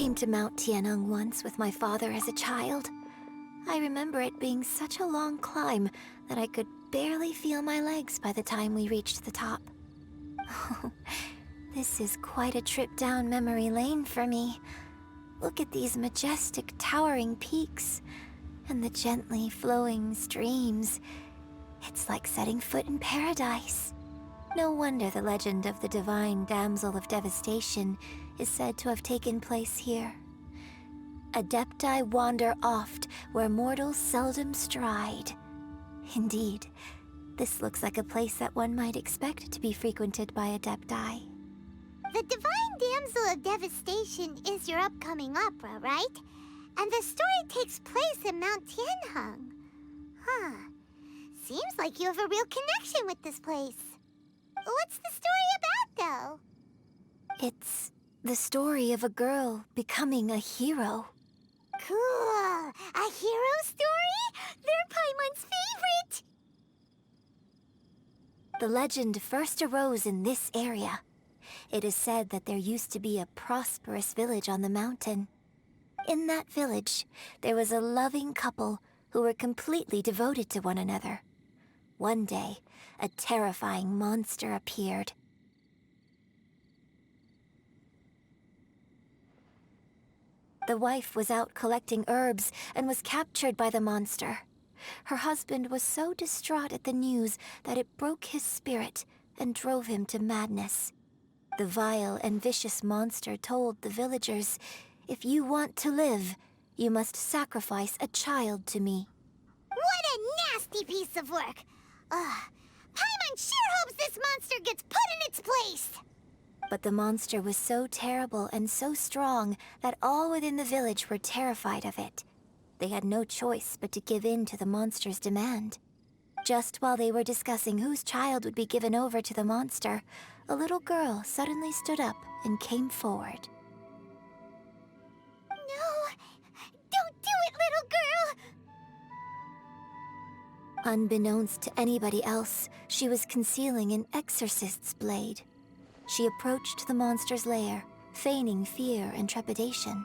came to Mount Tianeng once with my father as a child. I remember it being such a long climb that I could barely feel my legs by the time we reached the top. This is quite a trip down memory lane for me. Look at these majestic, towering peaks and the gently flowing streams. It's like setting foot in paradise. No wonder the legend of the divine damsel of devastation is said to have taken place here. Adepti wander oft where mortals seldom stride. Indeed, this looks like a place that one might expect to be frequented by Adepti. The Divine Damsel of Devastation is your upcoming opera, right? And the story takes place in Mount Tianheng. Huh. Seems like you have a real connection with this place. What's the story about, though? It's the story of a girl becoming a hero. Cool! A hero story? They're Paimon's favorite! The legend first arose in this area. It is said that there used to be a prosperous village on the mountain. In that village, there was a loving couple who were completely devoted to one another. One day, a terrifying monster appeared. The wife was out collecting herbs and was captured by the monster. Her husband was so distraught at the news that it broke his spirit and drove him to madness. The vile and vicious monster told the villagers, "If you want to live, you must sacrifice a child to me." What a nasty piece of work! Paimon sure hopes this monster gets put in its place! But the monster was so terrible and so strong that all within the village were terrified of it. They had no choice but to give in to the monster's demand. Just while they were discussing whose child would be given over to the monster, a little girl suddenly stood up and came forward. No! Don't do it, little girl! Unbeknownst to anybody else, she was concealing an exorcist's blade. She approached the monster's lair, feigning fear and trepidation.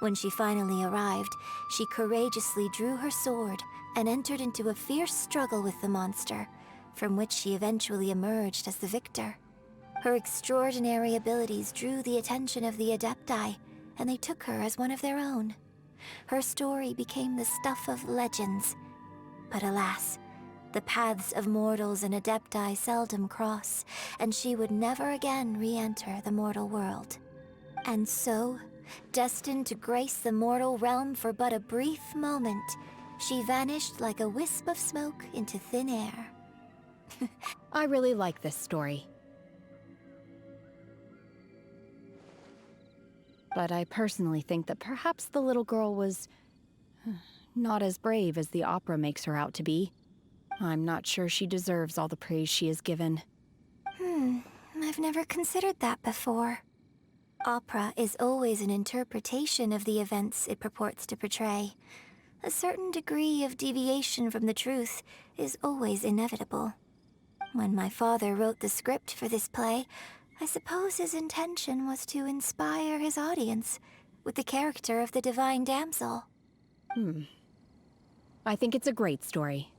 When she finally arrived, she courageously drew her sword and entered into a fierce struggle with the monster, from which she eventually emerged as the victor. Her extraordinary abilities drew the attention of the Adepti, and they took her as one of their own. Her story became the stuff of legends. But alas, the paths of mortals and Adepti seldom cross, and she would never again re-enter the mortal world. And so, destined to grace the mortal realm for but a brief moment, she vanished like a wisp of smoke into thin air. I really like this story. But I personally think that perhaps the little girl was not as brave as the opera makes her out to be. I'm not sure she deserves all the praise she is given. I've never considered that before. Opera is always an interpretation of the events it purports to portray. A certain degree of deviation from the truth is always inevitable. When my father wrote the script for this play, I suppose his intention was to inspire his audience with the character of the divine damsel. I think it's a great story.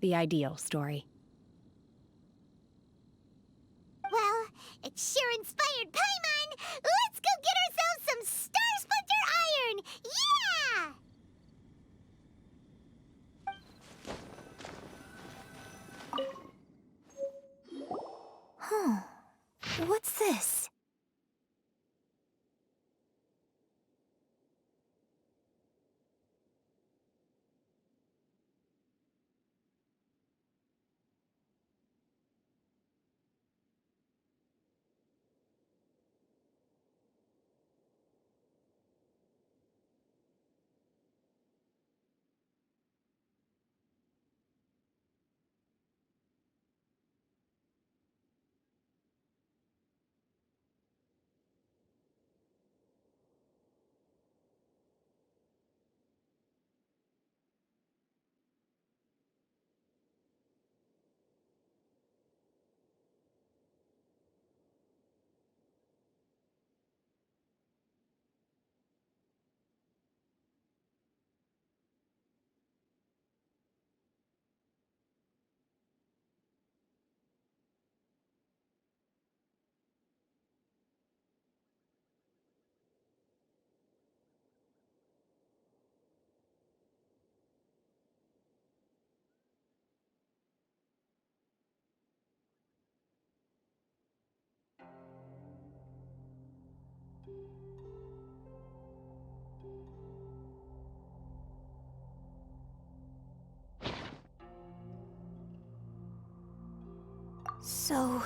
The ideal story. Well, it sure inspired Paimon! Let's go get ourselves some Star Splinter Iron! Yeah! What's this? So,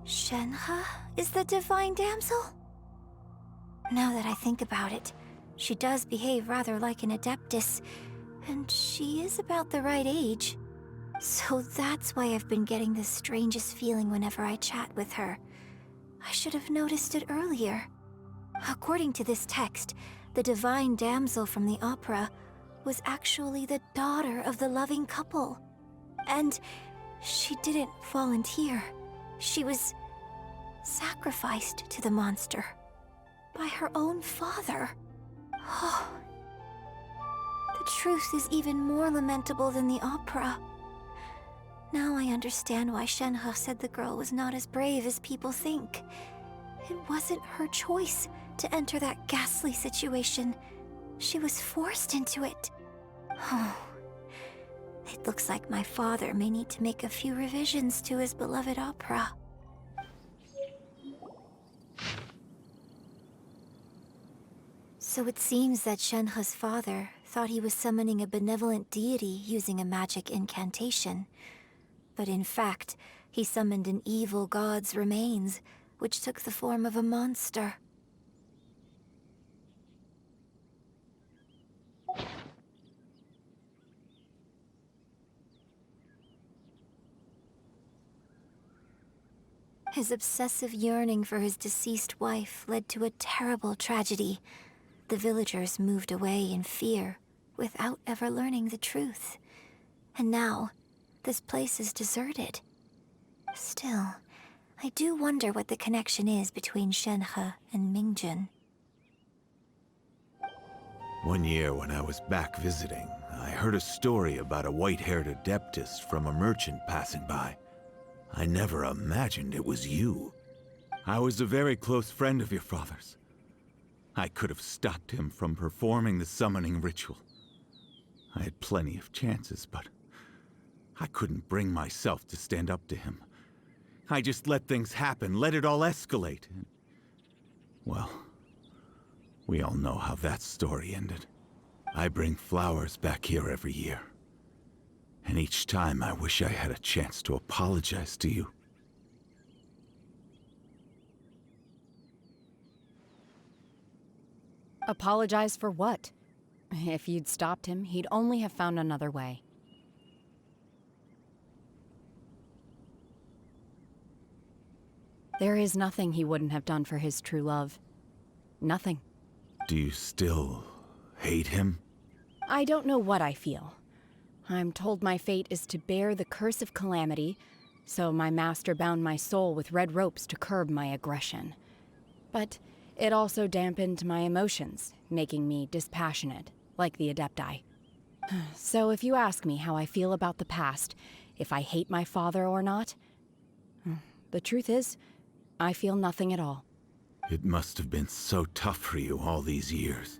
Shэнь Hé is the divine damsel? Now that I think about it, she does behave rather like an adeptus, and she is about the right age. So that's why I've been getting the strangest feeling whenever I chat with her. I should have noticed it earlier. According to this text, the divine damsel from the opera was actually the daughter of the loving couple. And she didn't volunteer. She was sacrificed to the monster by her own father. Oh, the truth is even more lamentable than the opera. Now I understand why Shэнь Hé said the girl was not as brave as people think. It wasn't her choice to enter that ghastly situation. She was forced into it. Oh, it looks like my father may need to make a few revisions to his beloved opera. So it seems that Shэнь Hé's father thought he was summoning a benevolent deity using a magic incantation. But in fact, he summoned an evil god's remains, which took the form of a monster. His obsessive yearning for his deceased wife led to a terrible tragedy. The villagers moved away in fear, without ever learning the truth. And now, this place is deserted. Still, I do wonder what the connection is between Shэнь Hé and Mingjun. One year when I was back visiting, I heard a story about a white-haired adeptus from a merchant passing by. I never imagined it was you. I was a very close friend of your father's. I could have stopped him from performing the summoning ritual. I had plenty of chances, but I couldn't bring myself to stand up to him. I just let things happen, let it all escalate. Well, we all know how that story ended. I bring flowers back here every year. And each time I wish I had a chance to apologize to you. Apologize for what? If you'd stopped him, he'd only have found another way. There is nothing he wouldn't have done for his true love. Nothing. Do you still hate him? I don't know what I feel. I'm told my fate is to bear the curse of calamity, so my master bound my soul with red ropes to curb my aggression. But it also dampened my emotions, making me dispassionate, like the Adepti. So if you ask me how I feel about the past, if I hate my father or not, the truth is, I feel nothing at all. It must have been so tough for you all these years.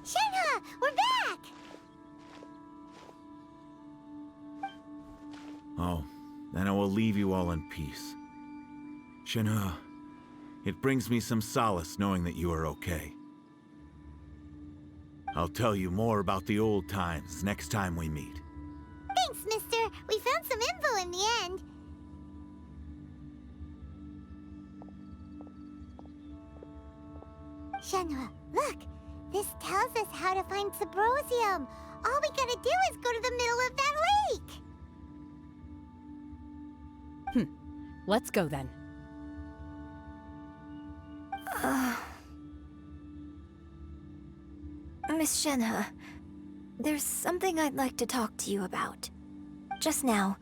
Shэнь Hé, we're back! Oh, then I will leave you all in peace. Shэнь Hé, it brings me some solace knowing that you are okay. I'll tell you more about the old times next time we meet. Thanks, mister. We found some info in the end. Shэнь Hé, look! This tells us how to find Subrosium. All we gotta do is go to the middle of that lake! Let's go then. Miss Shэнь Hé, there's something I'd like to talk to you about. Just now,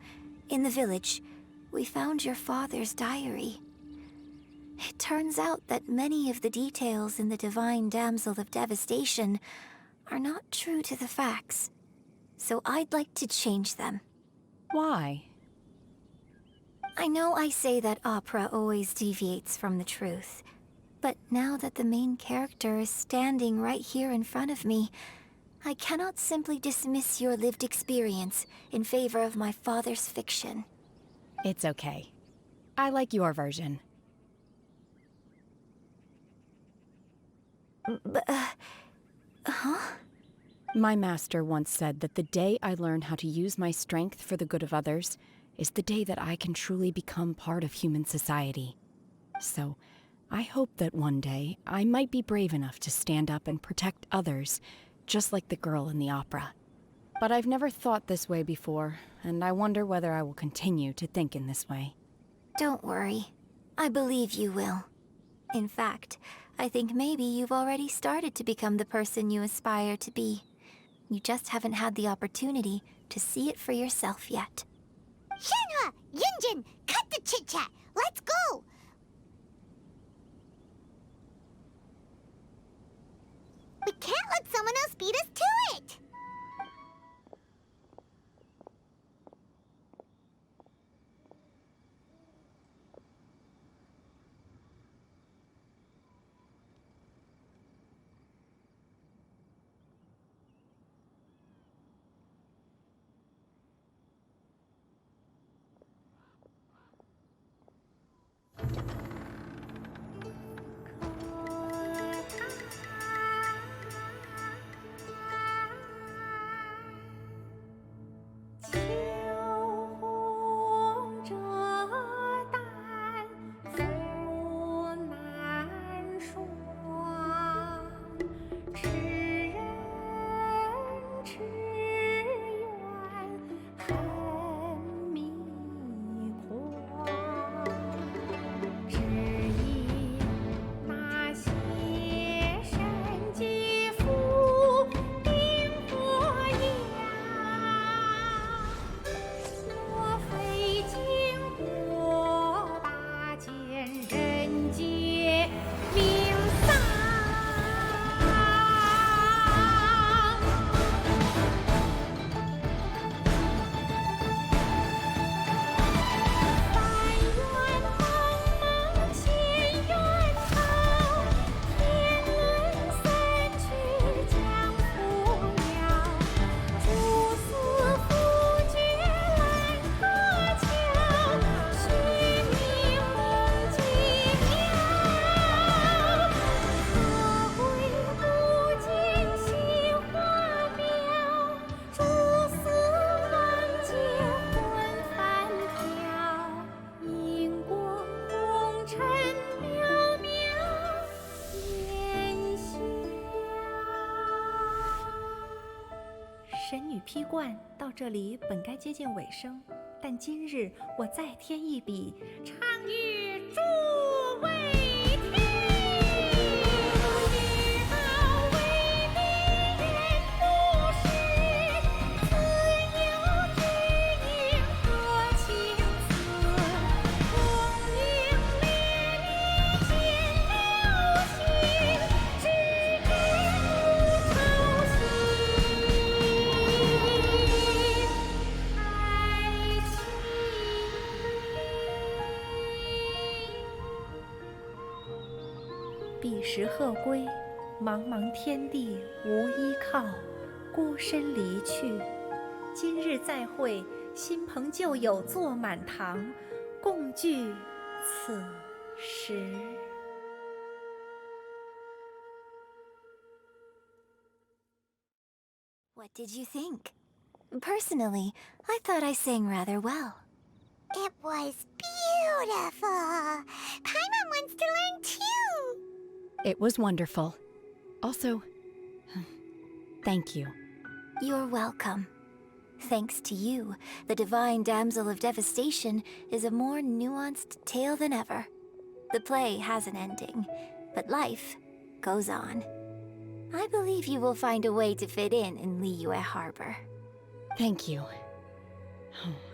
in the village, we found your father's diary. It turns out that many of the details in the Divine Damsel of Devastation are not true to the facts. So I'd like to change them. Why? I know I say that opera always deviates from the truth, but now that the main character is standing right here in front of me, I cannot simply dismiss your lived experience in favor of my father's fiction. It's okay. I like your version. Huh? My master once said that the day I learn how to use my strength for the good of others is the day that I can truly become part of human society. So, I hope that one day I might be brave enough to stand up and protect others, just like the girl in the opera. But I've never thought this way before, and I wonder whether I will continue to think in this way. Don't worry. I believe you will. In fact, I think maybe you've already started to become the person you aspire to be. You just haven't had the opportunity to see it for yourself yet. Shenhua, Yunjin, cut the chit-chat. Let's go. We can't let someone else beat us to it.神女披冠到这里本该接近尾声，但今日我再添一笔，唱与诸位听。日后为敌人不识，自有知音何情此？红缨烈烈见流星，只知不酬心。彼时鹤归，茫茫天地无依靠，孤身离去。今日再会，新朋旧友坐满堂，共聚此时。What did you think? Personally, I thought I sang rather well. It was beautiful. Paimon wants to learn too. It was wonderful. Also, thank you. You're welcome. Thanks to you, the divine damsel of devastation is a more nuanced tale than ever. The play has an ending, but life goes on. I believe you will find a way to fit in Liyue Harbor. Thank you.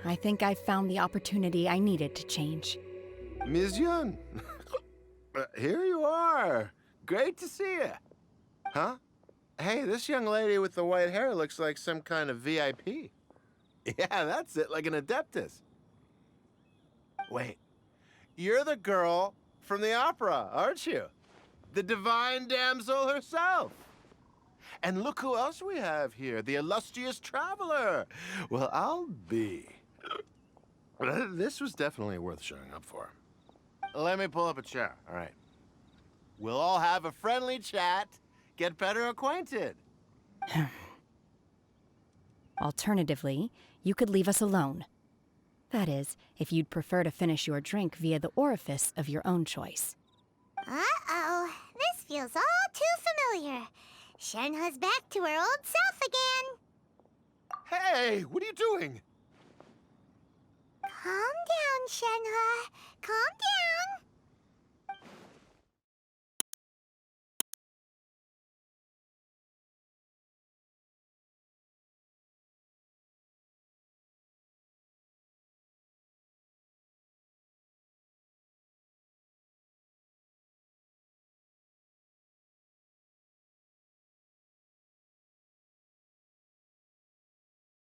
I think I've found the opportunity I needed to change. Ms. Yun, here you are. Great to see you. Huh? Hey, this young lady with the white hair looks like some kind of VIP. Yeah, that's it, like an adeptus. Wait, you're the girl from the opera, aren't you? The divine damsel herself. And look who else we have here, the illustrious traveler. Well, I'll be. This was definitely worth showing up for. Let me pull up a chair, all right. We'll all have a friendly chat, get better acquainted. Alternatively, you could leave us alone. That is, if you'd prefer to finish your drink via the orifice of your own choice. Uh-oh, this feels all too familiar. Shэнь Hé's back to her old self again. Hey, what are you doing? Calm down, Shэнь Hé. Calm down.